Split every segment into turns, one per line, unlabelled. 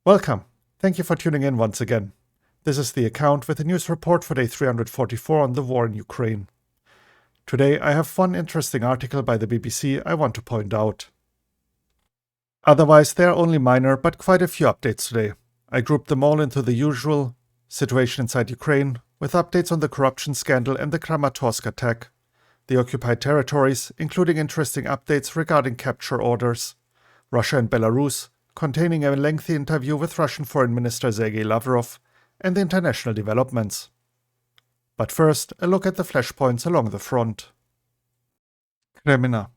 Welcome. Thank you for tuning in once again. This is the account with the news report for day 344 on the war in Ukraine. Today I have one interesting article by the BBC I want to point out. Otherwise, they are only minor but quite a few updates today. I grouped them all into the usual situation inside Ukraine, with updates on the corruption scandal and the Kramatorsk attack, the occupied territories, including interesting updates regarding capture orders, Russia and Belarus, containing a lengthy interview with Russian Foreign Minister Sergei Lavrov, and the international developments. But first, a look at the flashpoints along the front. Kremina.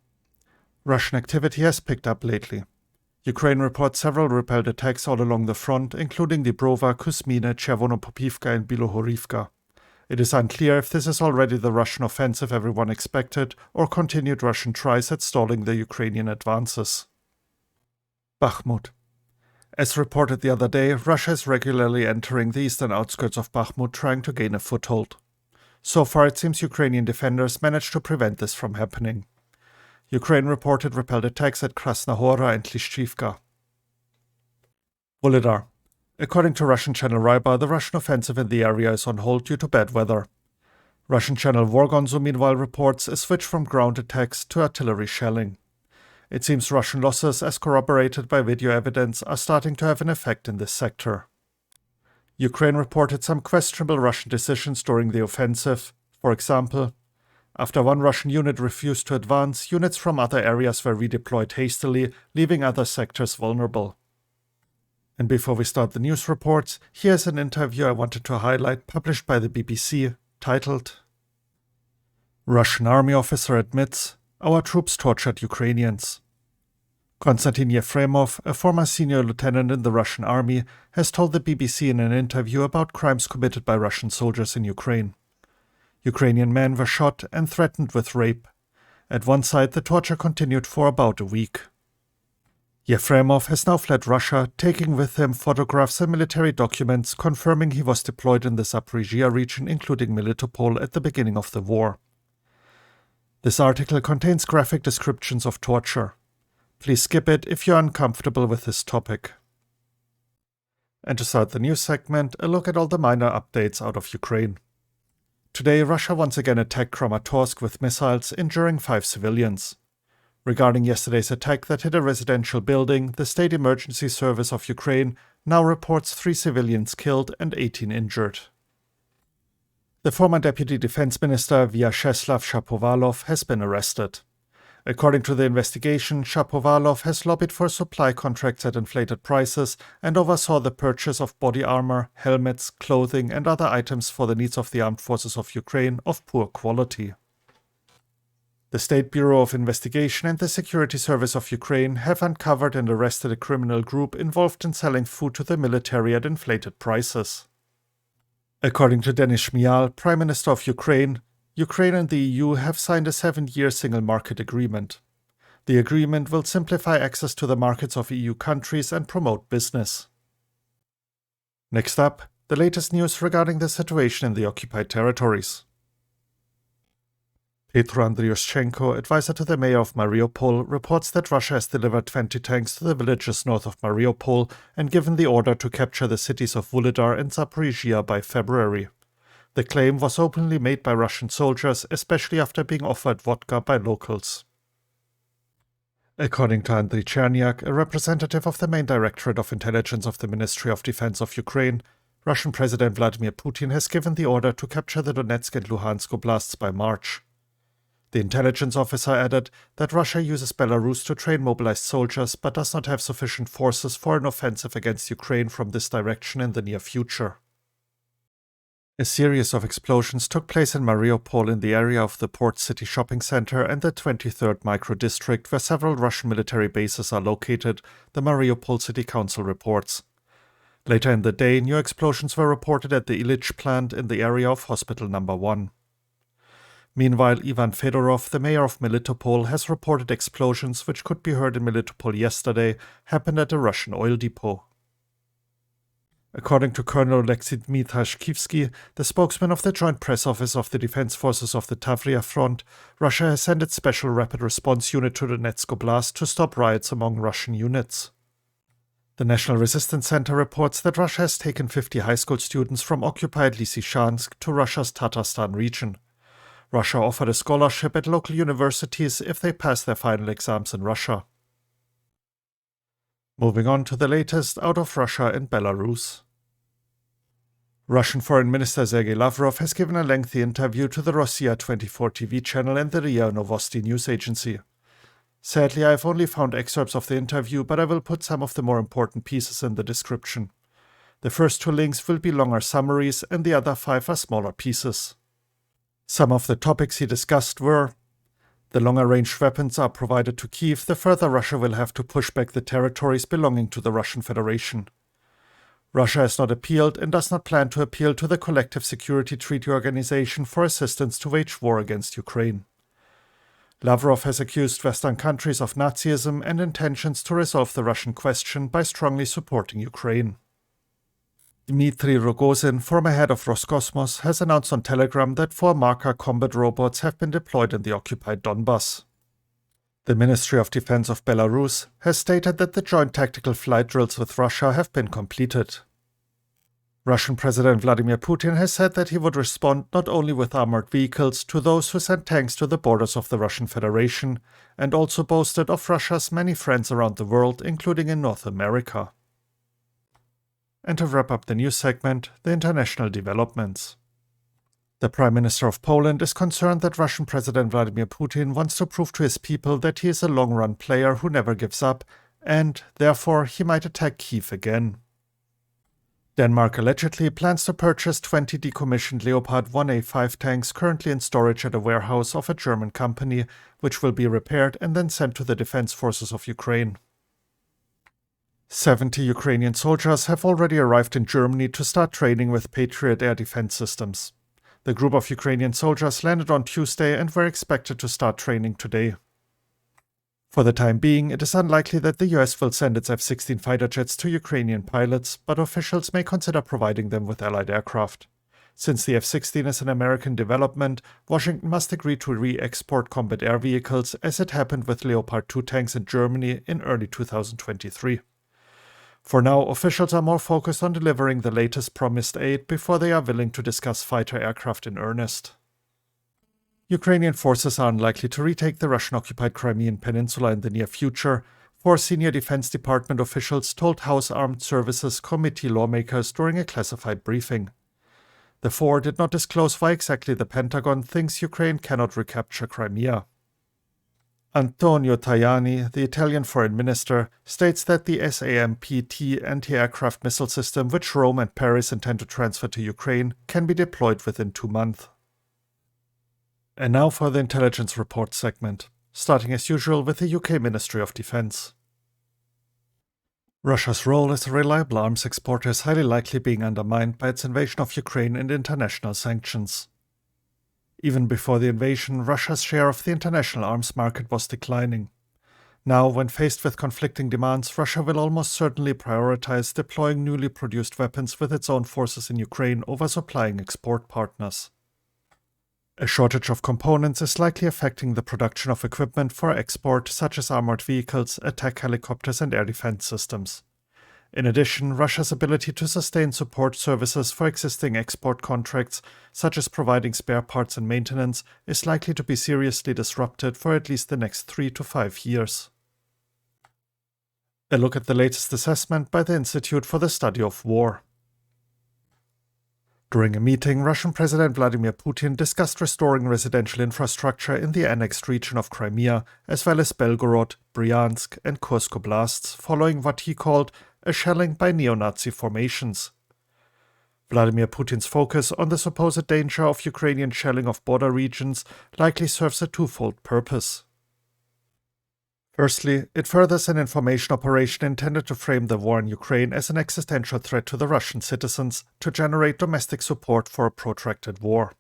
Russian activity has picked up lately. Ukraine reports several repelled attacks all along the front, including Dibrova, Kuzmine, Chervonopopivka and Bilohorivka. It is unclear if this is already the Russian offensive everyone expected, or continued Russian tries at stalling the Ukrainian advances. Bakhmut. As reported the other day, Russia is regularly entering the eastern outskirts of Bakhmut trying to gain a foothold. So far it seems Ukrainian defenders managed to prevent this from happening. Ukraine reported repelled attacks at Krasnohora and Lysychansk. Vuhledar. According to Russian channel Rybar, the Russian offensive in the area is on hold due to bad weather. Russian channel Vorgonzo meanwhile reports a switch from ground attacks to artillery shelling. It seems Russian losses, as corroborated by video evidence, are starting to have an effect in this sector. Ukraine reported some questionable Russian decisions during the offensive. For example, after one Russian unit refused to advance, units from other areas were redeployed hastily, leaving other sectors vulnerable. And before we start the news reports, here's an interview I wanted to highlight published by the BBC, titled "Russian Army Officer Admits Our Troops Tortured Ukrainians." Konstantin Yefremov, a former senior lieutenant in the Russian army, has told the BBC in an interview about crimes committed by Russian soldiers in Ukraine. Ukrainian men were shot and threatened with rape. At one site, the torture continued for about a week. Yefremov has now fled Russia, taking with him photographs and military documents confirming he was deployed in the Zaporizhzhia region, including Melitopol, at the beginning of the war. This article contains graphic descriptions of torture. Please skip it if you're uncomfortable with this topic. And to start the news segment, a look at all the minor updates out of Ukraine. Today, Russia once again attacked Kramatorsk with missiles, injuring 5 civilians. Regarding yesterday's attack that hit a residential building, the State Emergency Service of Ukraine now reports 3 civilians killed and 18 injured. The former Deputy Defense Minister Vyacheslav Shapovalov has been arrested. According to the investigation, Shapovalov has lobbied for supply contracts at inflated prices and oversaw the purchase of body armor, helmets, clothing and other items for the needs of the armed forces of Ukraine of poor quality. The State Bureau of Investigation and the Security Service of Ukraine have uncovered and arrested a criminal group involved in selling food to the military at inflated prices. According to Danish, Prime Minister of Ukraine, Ukraine and the EU have signed a 7-year single market agreement. The agreement will simplify access to the markets of EU countries and promote business. Next up, the latest news regarding the situation in the occupied territories. Petro Andriushchenko, advisor to the mayor of Mariupol, reports that Russia has delivered 20 tanks to the villages north of Mariupol and given the order to capture the cities of Vuhledar and Zaporizhzhia by February. The claim was openly made by Russian soldiers, especially after being offered vodka by locals. According to Andriy Cherniak, a representative of the main Directorate of Intelligence of the Ministry of Defense of Ukraine, Russian President Vladimir Putin has given the order to capture the Donetsk and Luhansk oblasts by March. The intelligence officer added that Russia uses Belarus to train mobilized soldiers but does not have sufficient forces for an offensive against Ukraine from this direction in the near future. A series of explosions took place in Mariupol in the area of the Port City shopping center and the 23rd micro-district where several Russian military bases are located, the Mariupol City Council reports. Later in the day, new explosions were reported at the Ilyich plant in the area of Hospital No. 1. Meanwhile, Ivan Fedorov, the mayor of Melitopol, has reported explosions which could be heard in Melitopol yesterday happened at a Russian oil depot. According to Colonel Alexei Dmitrashkivsky, the spokesman of the Joint Press Office of the Defense Forces of the Tavria Front, Russia has sent its Special Rapid Response Unit to Donetsk Oblast to stop riots among Russian units. The National Resistance Center reports that Russia has taken 50 high school students from occupied Lysychansk to Russia's Tatarstan region. Russia offered a scholarship at local universities if they pass their final exams in Russia. Moving on to the latest out of Russia and Belarus. Russian Foreign Minister Sergei Lavrov has given a lengthy interview to the Rossiya 24 TV channel and the RIA Novosti news agency. Sadly, I have only found excerpts of the interview, but I will put some of the more important pieces in the description. The first 2 links will be longer summaries and the other 5 are smaller pieces. Some of the topics he discussed were: the longer-range weapons are provided to Kyiv, the further Russia will have to push back the territories belonging to the Russian Federation. Russia has not appealed and does not plan to appeal to the Collective Security Treaty Organization for assistance to wage war against Ukraine. Lavrov has accused Western countries of Nazism and intentions to resolve the Russian question by strongly supporting Ukraine. Dmitry Rogozin, former head of Roscosmos, has announced on Telegram that 4 Marker combat robots have been deployed in the occupied Donbas. The Ministry of Defense of Belarus has stated that the joint tactical flight drills with Russia have been completed. Russian President Vladimir Putin has said that he would respond not only with armored vehicles to those who send tanks to the borders of the Russian Federation, and also boasted of Russia's many friends around the world, including in North America. And to wrap up the news segment, the international developments. The Prime Minister of Poland is concerned that Russian President Vladimir Putin wants to prove to his people that he is a long-run player who never gives up, and, therefore, he might attack Kyiv again. Denmark allegedly plans to purchase 20 decommissioned Leopard 1A5 tanks currently in storage at a warehouse of a German company, which will be repaired and then sent to the defense forces of Ukraine. 70 Ukrainian soldiers have already arrived in Germany to start training with Patriot air defense systems. The group of Ukrainian soldiers landed on Tuesday and were expected to start training today. For the time being, it is unlikely that the US will send its F-16 fighter jets to Ukrainian pilots, but officials may consider providing them with Allied aircraft. Since the F-16 is an American development, Washington must agree to re-export combat air vehicles, as it happened with Leopard 2 tanks in Germany in early 2023. For now, officials are more focused on delivering the latest promised aid before they are willing to discuss fighter aircraft in earnest. Ukrainian forces are unlikely to retake the Russian-occupied Crimean Peninsula in the near future, 4 senior Defense Department officials told House Armed Services Committee lawmakers during a classified briefing. The 4 did not disclose why exactly the Pentagon thinks Ukraine cannot recapture Crimea. Antonio Tajani, the Italian foreign minister, states that the SAMPT anti-aircraft missile system, which Rome and Paris intend to transfer to Ukraine, can be deployed within 2 months. And now for the intelligence report segment, starting as usual with the UK Ministry of Defense. Russia's role as a reliable arms exporter is highly likely being undermined by its invasion of Ukraine and international sanctions. Even before the invasion, Russia's share of the international arms market was declining. Now, when faced with conflicting demands, Russia will almost certainly prioritize deploying newly produced weapons with its own forces in Ukraine over supplying export partners. A shortage of components is likely affecting the production of equipment for export, such as armored vehicles, attack helicopters, and air defense systems. In addition, Russia's ability to sustain support services for existing export contracts, such as providing spare parts and maintenance, is likely to be seriously disrupted for at least the next 3 to 5 years. A look at the latest assessment by the Institute for the Study of War. During a meeting, Russian President Vladimir Putin discussed restoring residential infrastructure in the annexed region of Crimea, as well as Belgorod, Bryansk, and Kursk oblasts, following what he called a shelling by neo-Nazi formations. Vladimir Putin's focus on the supposed danger of Ukrainian shelling of border regions likely serves a twofold purpose. Firstly, it furthers an information operation intended to frame the war in Ukraine as an existential threat to the Russian citizens to generate domestic support for a protracted war.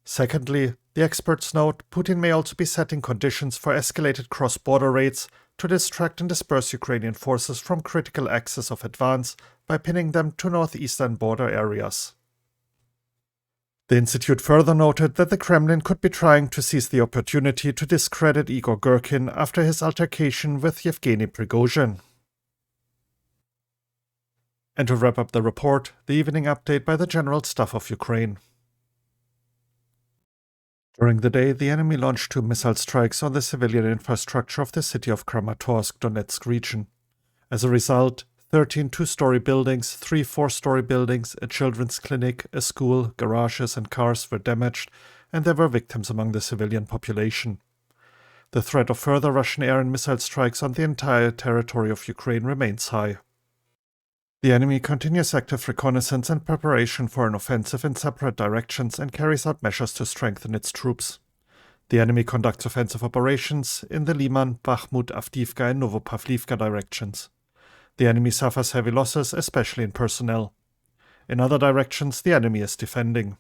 Secondly, the experts note Putin may also be setting conditions for escalated cross-border raids to distract and disperse Ukrainian forces from critical axes of advance by pinning them to northeastern border areas. The Institute further noted that the Kremlin could be trying to seize the opportunity to discredit Igor Girkin after his altercation with Yevgeny Prigozhin. And to wrap up the report, the evening update by the General Staff of Ukraine. During the day, the enemy launched 2 missile strikes on the civilian infrastructure of the city of Kramatorsk, Donetsk region. As a result, 13 two-story buildings, 3 four-story buildings, a children's clinic, a school, garages and cars were damaged, and there were victims among the civilian population. The threat of further Russian air and missile strikes on the entire territory of Ukraine remains high. The enemy continues active reconnaissance and preparation for an offensive in separate directions and carries out measures to strengthen its troops. The enemy conducts offensive operations in the Liman, Bakhmut, Avdiivka and Novopavlivka directions. The enemy suffers heavy losses, especially in personnel. In other directions, the enemy is defending.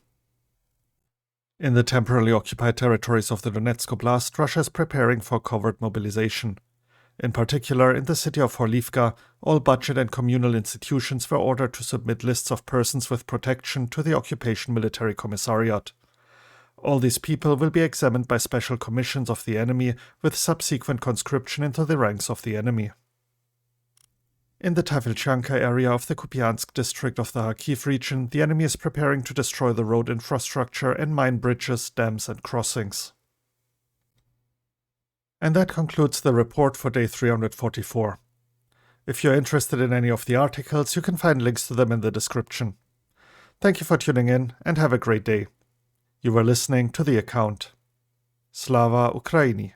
In the temporarily occupied territories of the Donetsk Oblast, Russia is preparing for covert mobilization. In particular, in the city of Horlivka, all budget and communal institutions were ordered to submit lists of persons with protection to the Occupation Military Commissariat. All these people will be examined by special commissions of the enemy with subsequent conscription into the ranks of the enemy. In the Lysychansk area of the Kupiansk district of the Kharkiv region, the enemy is preparing to destroy the road infrastructure and mine bridges, dams and crossings. And that concludes the report for day 344. If you're interested in any of the articles, you can find links to them in the description. Thank you for tuning in and have a great day. You were listening to The Account. Slava Ukraini.